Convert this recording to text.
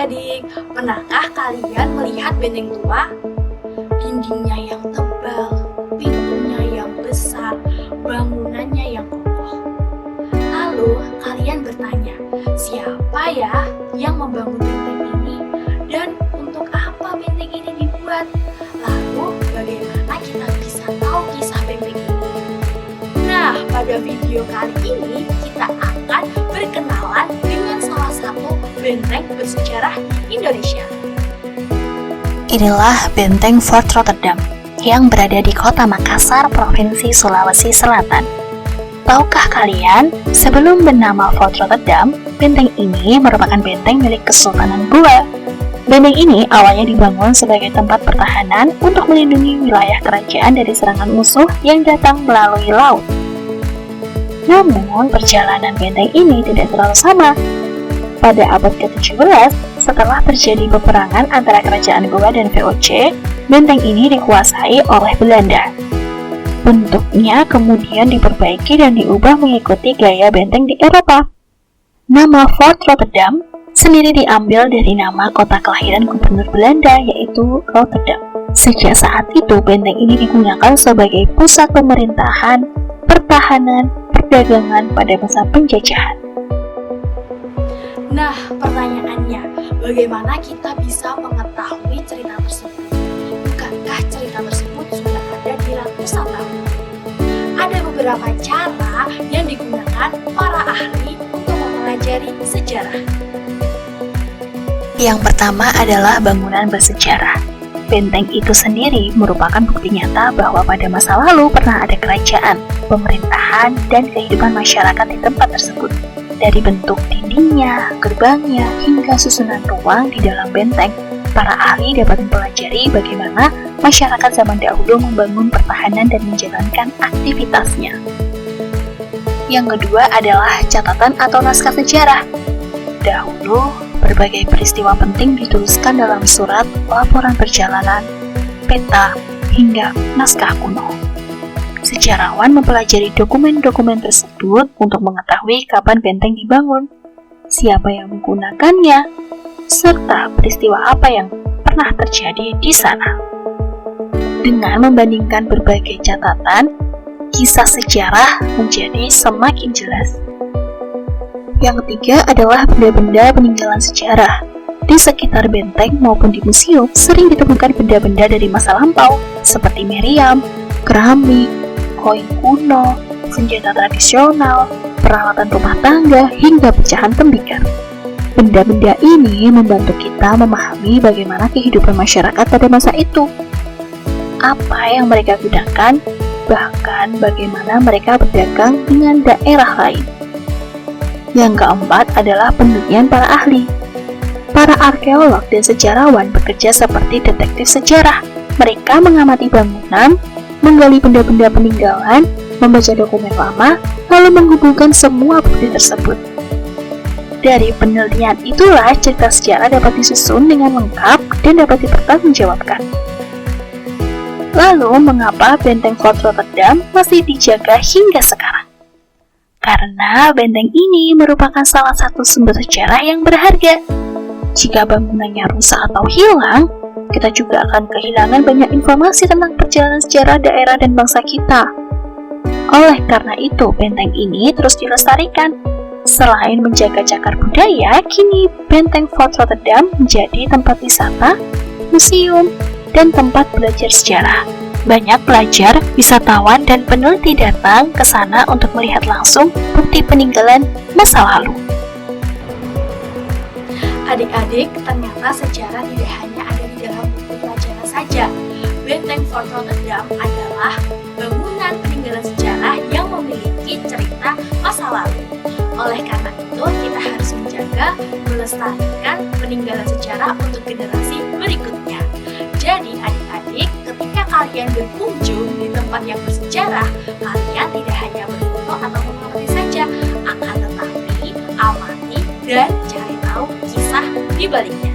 Adik-adik, pernahkah kalian melihat benteng tua? Dindingnya yang tebal, pintunya yang besar, bangunannya yang kokoh. Lalu kalian bertanya, siapa ya yang membangun benteng ini? Dan untuk apa benteng ini dibuat? Lalu bagaimana kita bisa tahu kisah benteng ini? Nah, pada video kali ini kita akan berkenalan dengan salah satu benteng bersejarah di Indonesia. Inilah benteng Fort Rotterdam yang berada di kota Makassar, Provinsi Sulawesi Selatan. Tahukah kalian, sebelum bernama Fort Rotterdam, benteng ini merupakan benteng milik Kesultanan Goa. Benteng ini awalnya dibangun sebagai tempat pertahanan untuk melindungi wilayah kerajaan dari serangan musuh yang datang melalui laut. Namun, perjalanan benteng ini tidak terlalu sama. Pada abad ke-17, setelah terjadi peperangan antara kerajaan Goa dan VOC, benteng ini dikuasai oleh Belanda. Bentuknya kemudian diperbaiki dan diubah mengikuti gaya benteng di Eropa. Nama Fort Rotterdam sendiri diambil dari nama kota kelahiran gubernur Belanda, yaitu Rotterdam. Sejak saat itu, benteng ini digunakan sebagai pusat pemerintahan, pertahanan, perdagangan pada masa penjajahan. Nah, pertanyaannya, bagaimana kita bisa mengetahui cerita tersebut? Bukankah cerita tersebut sudah ada di ratusan tahun? Ada beberapa cara yang digunakan para ahli untuk mempelajari sejarah. Yang pertama adalah bangunan bersejarah. Benteng itu sendiri merupakan bukti nyata bahwa pada masa lalu pernah ada kerajaan, pemerintahan, dan kehidupan masyarakat di tempat tersebut. Dari bentuk dindingnya, gerbangnya, hingga susunan ruang di dalam benteng, para ahli dapat mempelajari bagaimana masyarakat zaman dahulu membangun pertahanan dan menjalankan aktivitasnya. Yang kedua adalah catatan atau naskah sejarah. Dahulu, berbagai peristiwa penting dituliskan dalam surat, laporan perjalanan, peta, hingga naskah kuno. Sejarawan mempelajari dokumen-dokumen tersebut untuk mengetahui kapan benteng dibangun, siapa yang menggunakannya, serta peristiwa apa yang pernah terjadi di sana. Dengan membandingkan berbagai catatan, kisah sejarah menjadi semakin jelas. Yang ketiga adalah benda-benda peninggalan sejarah. Di sekitar benteng maupun di museum sering ditemukan benda-benda dari masa lampau seperti meriam, keramik, koin kuno, senjata tradisional, peralatan rumah tangga, hingga pecahan tembikar. Benda-benda ini membantu kita memahami bagaimana kehidupan masyarakat pada masa itu, apa yang mereka gunakan, bahkan bagaimana mereka berdagang dengan daerah lain. Yang keempat adalah penelitian para ahli. Para arkeolog dan sejarawan bekerja seperti detektif sejarah. Mereka mengamati bangunan, menggali benda-benda peninggalan, membaca dokumen lama, lalu menghubungkan semua bukti tersebut. Dari penelitian itulah cerita sejarah dapat disusun dengan lengkap dan dapat dipertanggungjawabkan. Lalu, mengapa benteng Fort Rotterdam masih dijaga hingga sekarang? Karena benteng ini merupakan salah satu sumber sejarah yang berharga. Jika bangunannya rusak atau hilang, kita juga akan kehilangan banyak informasi tentang perjalanan sejarah daerah dan bangsa kita. Oleh karena itu, benteng ini terus dilestarikan. Selain menjaga cagar budaya, kini benteng Fort Rotterdam menjadi tempat wisata, museum, dan tempat belajar sejarah. Banyak pelajar, wisatawan, dan peneliti datang ke sana untuk melihat langsung bukti peninggalan masa lalu. Adik-adik, ternyata sejarah tidak hanya ada di dalam buku pelajaran saja. Benteng Fort Rotterdam adalah bangunan peninggalan sejarah yang memiliki cerita masa lalu. Oleh karena itu, kita harus menjaga, melestarikan peninggalan sejarah untuk generasi berikutnya. Jadi, adik-adik, ketika kalian berkunjung di tempat yang bersejarah, kalian tidak hanya berfoto atau mengamati saja, akan tetapi amati dan cari tahu kisah di baliknya.